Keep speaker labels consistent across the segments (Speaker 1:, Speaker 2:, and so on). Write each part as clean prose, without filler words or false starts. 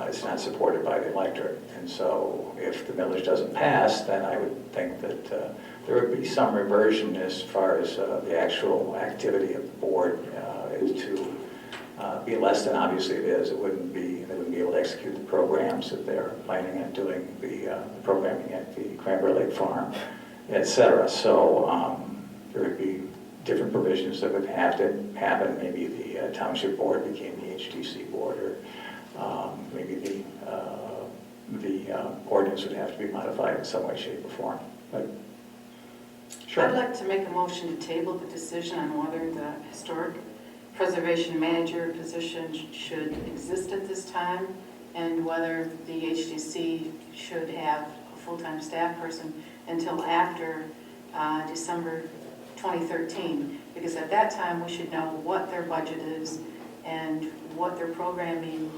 Speaker 1: it's not supported by the electorate. And so if the millage doesn't pass, then I would think that there would be some reversion as far as the actual activity of the board is to be less than obviously it is. They wouldn't be able to execute the programs that they're planning on doing, the programming at the Cranberry Lake Farm, etc. So there would be different provisions that would have to happen. Maybe the Township board became the HTC board, or maybe the ordinance would have to be modified in some way, shape, or form. But sure.
Speaker 2: I'd like to make a motion to table the decision on whether the historic preservation manager position should exist at this time, and whether the HDC should have a full-time staff person until after December 2013, because at that time we should know what their budget is and what their programming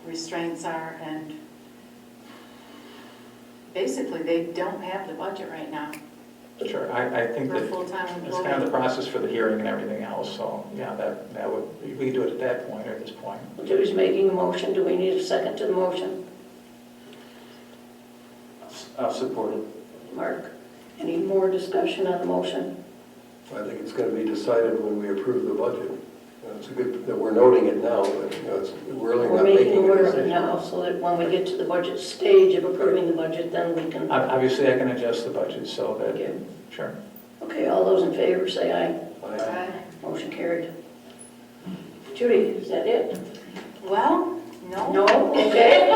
Speaker 2: restraints are, and basically they don't have the budget right now.
Speaker 1: Sure, I think
Speaker 2: For
Speaker 1: that
Speaker 2: full-time
Speaker 1: it's
Speaker 2: employee.
Speaker 1: kind of the process for the hearing and everything else, so yeah, that would, we can do it at that point or at this point.
Speaker 3: Joey's making a motion. Do we need a second to the motion?
Speaker 4: I'll support it.
Speaker 3: Mark, any more discussion on the motion?
Speaker 5: I think it's going to be decided when we approve the budget. It's a good that we're noting it now, but we're really
Speaker 3: We're
Speaker 5: not
Speaker 3: making
Speaker 5: making a
Speaker 3: aware of it
Speaker 5: decision.
Speaker 3: now, so that when we get to the budget stage of approving the budget, then we can.
Speaker 1: Obviously, I can adjust the budget so that,
Speaker 3: Okay.
Speaker 1: sure.
Speaker 3: Okay, all those in favor say aye.
Speaker 5: Aye.
Speaker 3: Motion carried. Judy, is that it?
Speaker 2: Well, no.
Speaker 3: No? Okay.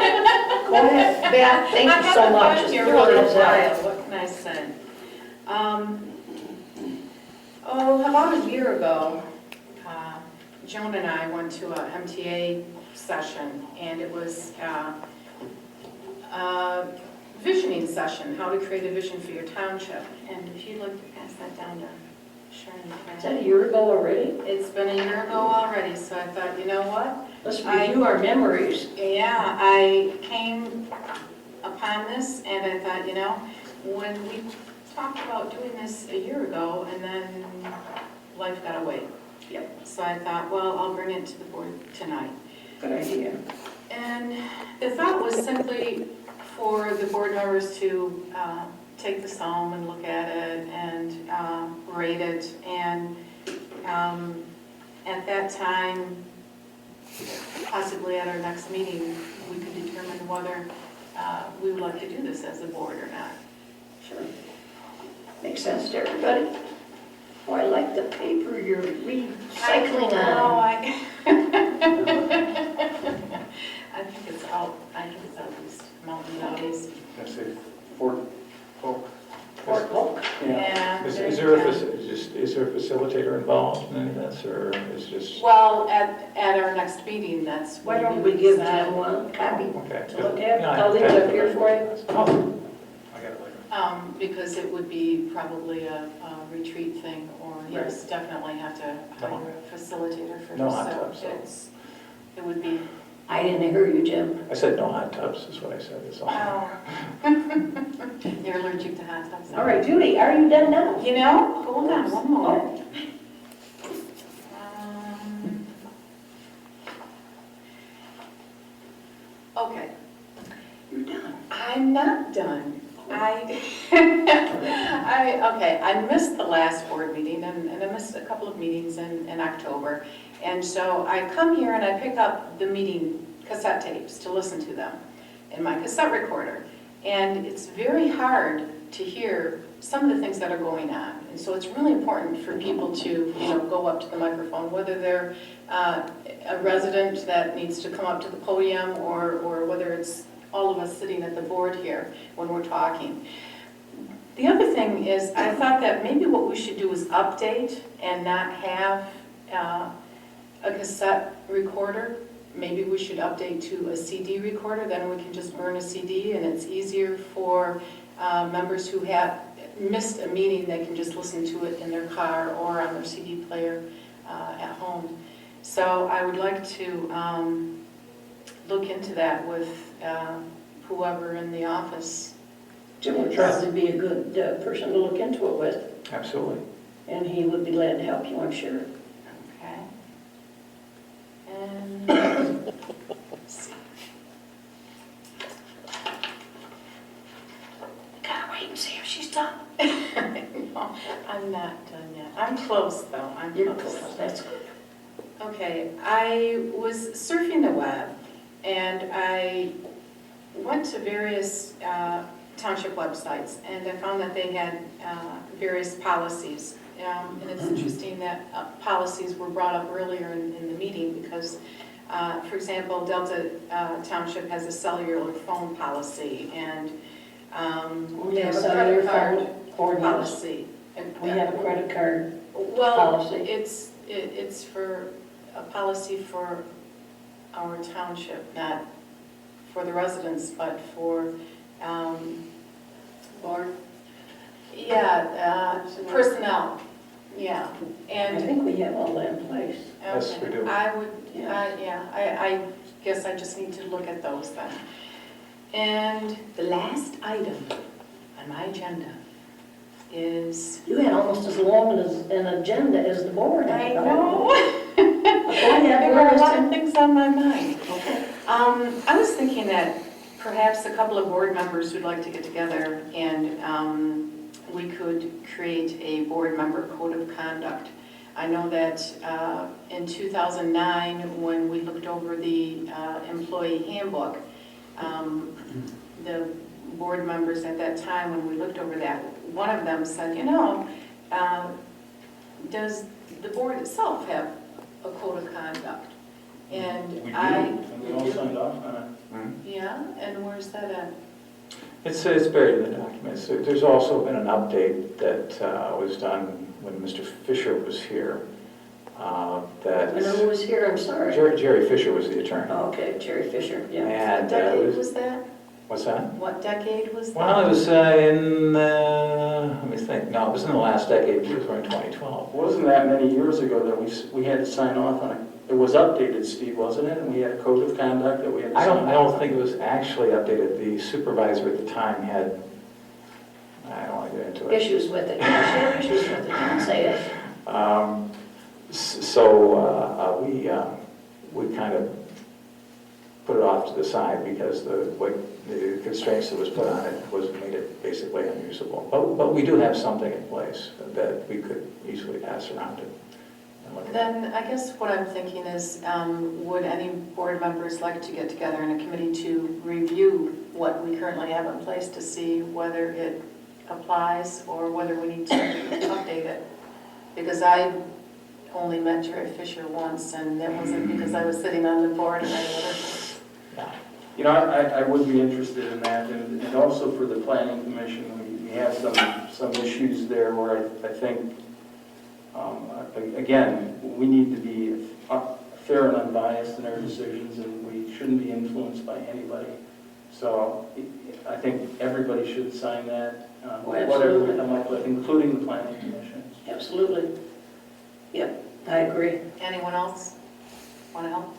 Speaker 3: Go ahead. Beth, thank you so much.
Speaker 2: I've
Speaker 3: It's
Speaker 2: been here for a
Speaker 3: really
Speaker 2: little
Speaker 3: nice.
Speaker 2: while. What can I say? About a year ago, Joan and I went to a MTA session, and it was a visioning session, how to create a vision for your township. And if you'd like to pass that down to Sharon.
Speaker 3: Is that a year ago already?
Speaker 2: It's been a year ago already, so I thought, you know what?
Speaker 3: Let's review our memories.
Speaker 2: Yeah, I came upon this and I thought, you know, when we talked about doing this a year ago and then life got away.
Speaker 3: Yep.
Speaker 2: So I thought, well, I'll bring it to the board tonight.
Speaker 3: Good idea.
Speaker 2: And the thought was simply for the board members to take this home and look at it and rate it. And at that time, possibly at our next meeting, we could determine whether we would like to do this as a board or not.
Speaker 3: Sure. Makes sense to everybody? Oh, I like the paper you're recycling
Speaker 2: No,
Speaker 3: on.
Speaker 2: I think it's out east, mountain out east.
Speaker 4: That's it. Fort Polk.
Speaker 3: Fort Polk.
Speaker 2: Yeah.
Speaker 1: Is there a facilitator involved in any of this, or is just?
Speaker 2: Well, at our next meeting, that's.
Speaker 3: Why
Speaker 2: when
Speaker 3: don't we
Speaker 2: would
Speaker 3: give
Speaker 2: decide.
Speaker 3: them one copy
Speaker 1: Okay.
Speaker 3: to look at?
Speaker 1: Yeah,
Speaker 3: I'll leave it up here for you.
Speaker 1: Oh, I got it later.
Speaker 2: Because it would be probably a retreat thing, or yes, definitely have to hire a facilitator for this.
Speaker 1: No hot tubs, so.
Speaker 2: It would be.
Speaker 3: I didn't hear you, Jim.
Speaker 1: I said no hot tubs, is what I said, is all.
Speaker 2: Oh. You're allergic to hot tubs.
Speaker 3: All right, Judy, are you done now?
Speaker 2: You know, hold on one moment. Okay.
Speaker 3: You're done.
Speaker 2: I'm not done. I missed the last board meeting, and I missed a couple of meetings in October. And so I come here and I pick up the meeting cassette tapes to listen to them in my cassette recorder. And it's very hard to hear some of the things that are going on. And so it's really important for people to, go up to the microphone, whether they're a resident that needs to come up to the podium or whether it's all of us sitting at the board here when we're talking. The other thing is, I thought that maybe what we should do is update and not have a cassette recorder. Maybe we should update to a CD recorder, then we can just burn a CD, and it's easier for members who have missed a meeting. They can just listen to it in their car or on their CD player at home. So I would like to look into that with whoever in the office.
Speaker 3: Jim would probably be a good person to look into it with,
Speaker 1: Absolutely.
Speaker 3: and he would be glad to help you, I'm sure.
Speaker 2: Okay. And let's see.
Speaker 3: and see if she's done.
Speaker 2: No, I'm not done yet. I'm close, though. I'm
Speaker 3: You're
Speaker 2: close.
Speaker 3: close, that's good.
Speaker 2: Okay, I was surfing the web, and I went to various township websites, and I found that they had various policies. And it's interesting that policies were brought up earlier in the meeting because, for example, Delta Township has a cellular phone policy, and
Speaker 3: We have
Speaker 2: there's
Speaker 3: a
Speaker 2: credit
Speaker 3: cellular
Speaker 2: card
Speaker 3: phone ordinance.
Speaker 2: policy. And-
Speaker 3: We have a credit card
Speaker 2: Well,
Speaker 3: policy.
Speaker 2: it's for a policy for our township, not for the residents, but for,
Speaker 3: Board.
Speaker 2: yeah, personnel, yeah.
Speaker 3: I
Speaker 2: And,
Speaker 3: think we have all that in place.
Speaker 1: Yes, we
Speaker 2: okay,
Speaker 1: do.
Speaker 2: I would,
Speaker 3: Yeah.
Speaker 2: yeah, I guess I just need to look at those then. And the last item on my agenda is,
Speaker 3: You had almost as long as an agenda as the board.
Speaker 2: I
Speaker 3: had.
Speaker 2: know.
Speaker 3: ahead,
Speaker 2: There are a lot
Speaker 3: Marissa.
Speaker 2: of things on my mind.
Speaker 3: Okay.
Speaker 2: I was thinking that perhaps a couple of board members would like to get together and we could create a board member code of conduct. I know that in 2009, when we looked over the employee handbook, the board members at that time, when we looked over that, one of them said, you know, does the board itself have a code of conduct? And
Speaker 4: We do,
Speaker 2: I,
Speaker 4: and we all signed off on it.
Speaker 2: yeah, and where's that at?
Speaker 1: It's buried in the documents. There's also been an update that was done when Mr. Fisher was here. That
Speaker 3: I know who was here, I'm sorry.
Speaker 1: Jerry Fisher was the attorney.
Speaker 3: Oh, okay, Jerry Fisher, yeah.
Speaker 1: And
Speaker 2: What decade was that?
Speaker 1: what's that?
Speaker 2: What decade was that?
Speaker 1: Well, it was in, let me think, no, it was in the last decade, because we're in 2012.
Speaker 4: It wasn't that many years ago that we had to sign off on it. It was updated, Steve, wasn't it? And we had a code of conduct that we had to
Speaker 1: I
Speaker 4: sign off on.
Speaker 1: don't think it was actually updated. The supervisor at the time had, I don't want to get into it.
Speaker 3: Issues with it, yeah, she had issues with it, don't say it.
Speaker 1: So we kind of put it off to the side because the constraints that was put on it made it basically unusable. But we do have something in place that we could easily pass around and look at.
Speaker 2: Then I guess what I'm thinking is, would any board members like to get together in a committee to review what we currently have in place to see whether it applies or whether we need to update it? Because I only met Jerry Fisher once, and that wasn't because I was sitting on the board or any other.
Speaker 1: Yeah.
Speaker 4: You know, I would be interested in that, and also for the planning commission, we have some issues there where I think, again, we need to be fair and unbiased in our decisions, and we shouldn't be influenced by anybody. So I think everybody should sign that, whatever we come up with, including the planning commission.
Speaker 3: Absolutely. Yep, I agree.
Speaker 2: Anyone else want to help?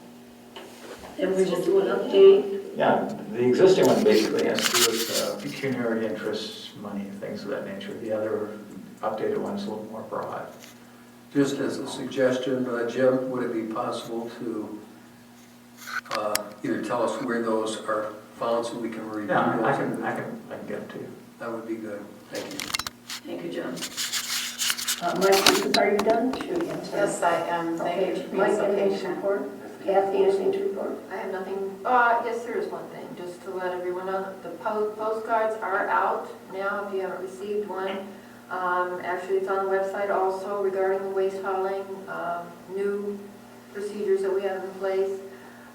Speaker 3: And we will do an update.
Speaker 1: Yeah, the existing one basically has to do with pecuniary interests, money, things of that nature. The other updated one's a little more broad.
Speaker 5: Just as a suggestion, Jim, would it be possible to either tell us where those are found so we can review those?
Speaker 1: Yeah, I can get them to you.
Speaker 5: That would be good. Thank you.
Speaker 3: Thank you, John. Mike, are you done? Should we answer?
Speaker 2: Yes, I am. Thank you
Speaker 3: Okay,
Speaker 2: for being
Speaker 3: Mike,
Speaker 2: so
Speaker 3: anything to
Speaker 2: patient.
Speaker 3: report? Kathy, anything to report?
Speaker 6: I have nothing, yes, there is one thing, just to let everyone know, the postcards are out now, if you haven't received one. Actually, it's on the website also regarding the waste hauling, new procedures that we have in place.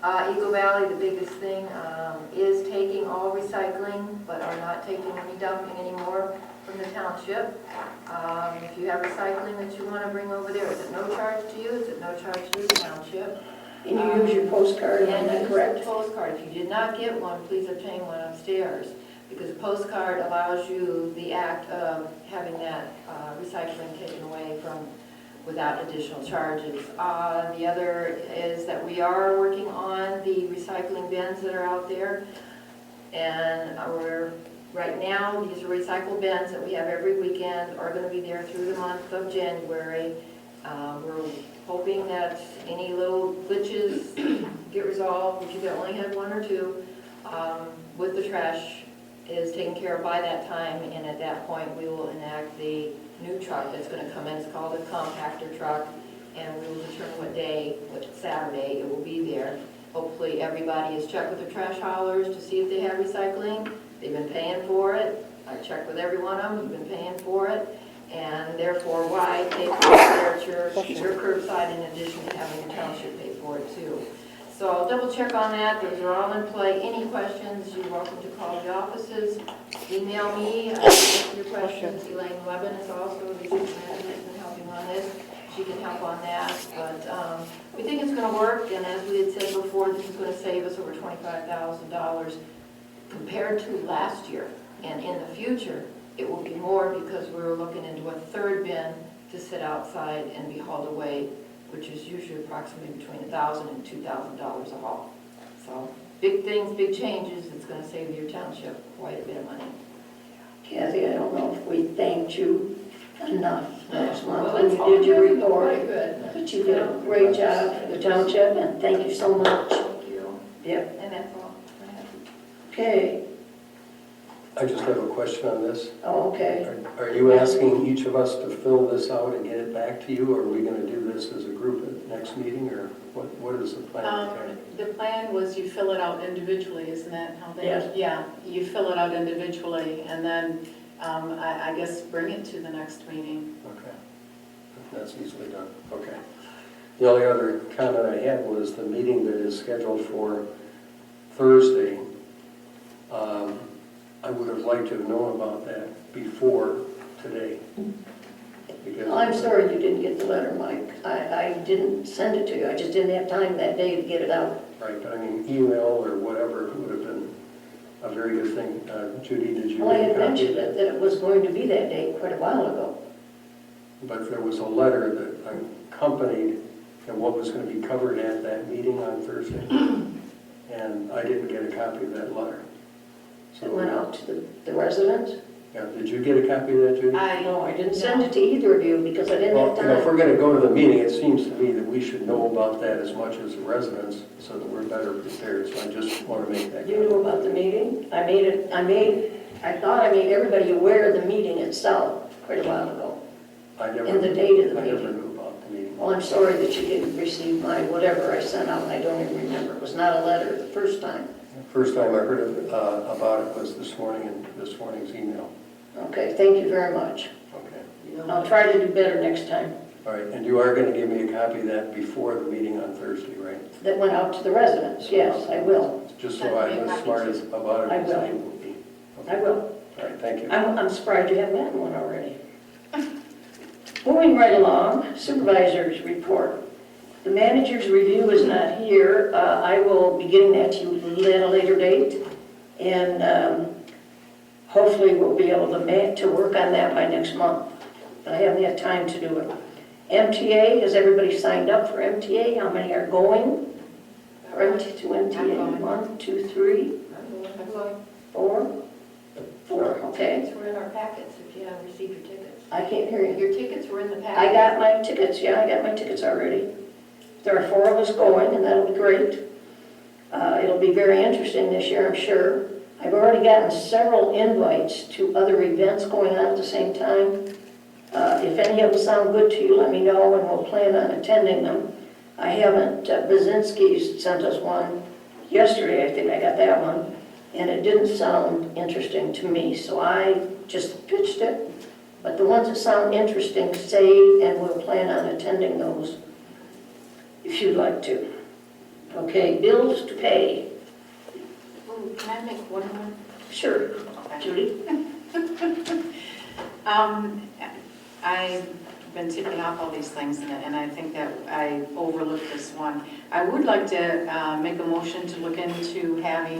Speaker 6: Eagle Valley, the biggest thing, is taking all recycling, but are not taking any dumping anymore from the township. If you have recycling that you want to bring over there, is it no charge to you? Is it no charge to the township?
Speaker 3: And you use your postcard, am
Speaker 6: And
Speaker 3: I
Speaker 6: use
Speaker 3: correct?
Speaker 6: the postcard. If you did not get one, please obtain one upstairs, because a postcard allows you the act of having that recycling taken away from without additional charges. The other is that we are working on the recycling bins that are out there, and right now, these are recycle bins that we have every weekend, are going to be there through the month of January. We're hoping that any little glitches get resolved, which you've only had one or two, with the trash is taken care of by that time, and at that point, we will enact the new truck that's gonna come in. It's called a compactor truck, and we will determine what day, what Saturday it will be there. Hopefully, everybody has checked with their trash haulers to see if they have recycling. They've been paying for it. I checked with every one of them, you've been paying for it. And therefore, why pay for your curbside in addition to having the township pay for it too? So I'll double check on that. Those are all in play. Any questions, you're welcome to call the offices. Email me, I can answer your questions. Elaine Levin is also the district manager, has been helping on this. She can help on that. But we think it's going to work, and as we had said before, this is going to save us over $25,000 compared to last year. And in the future, it will be more because we're looking into a third bin to sit outside and be hauled away, which is usually approximately between $1,000 and $2,000 a haul. So big things, big changes. It's going to save your township quite a bit of money.
Speaker 3: Kathy, I don't know if we thanked you enough last month
Speaker 6: Well,
Speaker 3: when
Speaker 6: it's
Speaker 3: you
Speaker 6: all
Speaker 3: did your
Speaker 6: doing
Speaker 3: report.
Speaker 6: quite good.
Speaker 3: But you did a great job for the township, and thank you so much.
Speaker 6: Thank you.
Speaker 3: Yep.
Speaker 6: And that's all.
Speaker 3: Okay.
Speaker 5: I just have a question on this.
Speaker 3: Oh, okay.
Speaker 5: Are you asking each of us to fill this out and get it back to you, or are we going to do this as a group at the next meeting, or what is the plan?
Speaker 2: The plan was you fill it out individually, isn't that how they?
Speaker 3: Yes.
Speaker 2: Yeah, you fill it out individually, and then I guess bring it to the next meeting.
Speaker 5: Okay, that's easily done, okay. The only other comment I had was the meeting that is scheduled for Thursday. I would have liked to have known about that before today. Because
Speaker 3: I'm sorry you didn't get the letter, Mike. I didn't send it to you. I just didn't have time that day to get it out.
Speaker 5: Right, but I mean, email or whatever would have been a very good thing. Judy, did you
Speaker 3: Well, I
Speaker 5: get a
Speaker 3: had
Speaker 5: copy of
Speaker 3: mentioned
Speaker 5: that?
Speaker 3: that it was going to be that day quite a while ago.
Speaker 5: But there was a letter that accompanied what was going to be covered at that meeting on Thursday. And I didn't get a copy of that letter.
Speaker 3: It went out to the residents.
Speaker 5: Yeah, did you get a copy of that, Judy?
Speaker 3: No, I didn't send it to either of you because I didn't
Speaker 5: Well,
Speaker 3: have
Speaker 5: you know, if
Speaker 3: time.
Speaker 5: we're going to go to the meeting, it seems to me that we should know about that as much as the residents so that we're better prepared. So I just want to make that
Speaker 3: You knew about the meeting? I thought I made everybody aware of the meeting itself quite a while ago. And the date of the
Speaker 5: I never
Speaker 3: meeting.
Speaker 5: knew about the meeting.
Speaker 3: Well, I'm sorry that you didn't receive my whatever I sent out. I don't even remember. It was not a letter the first time.
Speaker 5: First time I heard about it was this morning in this morning's email.
Speaker 3: Okay, thank you very much.
Speaker 5: Okay.
Speaker 3: I'll try to do better next time.
Speaker 5: All right, and you are going to give me a copy of that before the meeting on Thursday, right?
Speaker 3: That went out to the residents. Yes, I will.
Speaker 5: Just so I'm as smart about it
Speaker 3: I
Speaker 5: as
Speaker 3: will.
Speaker 5: I will be. Okay.
Speaker 3: I will.
Speaker 5: All right, thank you.
Speaker 3: I'm surprised you haven't gotten one already. Moving right along, supervisors report. The manager's review is not here. I will be getting that to you at a later date. And hopefully we'll be able to work on that by next month. But I haven't had time to do it. MTA, has everybody signed up for MTA? How many are going? To MTA, 1, 2, 3,
Speaker 6: I'm going.
Speaker 3: 4? 4, okay.
Speaker 6: Tickets were in our packets, if you haven't received your tickets.
Speaker 3: I can't hear you.
Speaker 6: Your tickets were in the packet.
Speaker 3: I got my tickets, yeah, I got my tickets already. There are 4 of us going, and that'll be great. It'll be very interesting this year, I'm sure. I've already gotten several invites to other events going on at the same time. If any of them sound good to you, let me know, and we'll plan on attending them. I haven't, Bazinski's sent us one yesterday, I think I got that one, and it didn't sound interesting to me, so I just pitched it. But the ones that sound interesting, say, and we'll plan on attending those if you'd like to. Okay, bills to pay.
Speaker 2: Ooh, can I make one more?
Speaker 3: Sure, Judy.
Speaker 2: I've been ticking off all these things, and I think that I overlooked this one. I would like to make a motion to look into having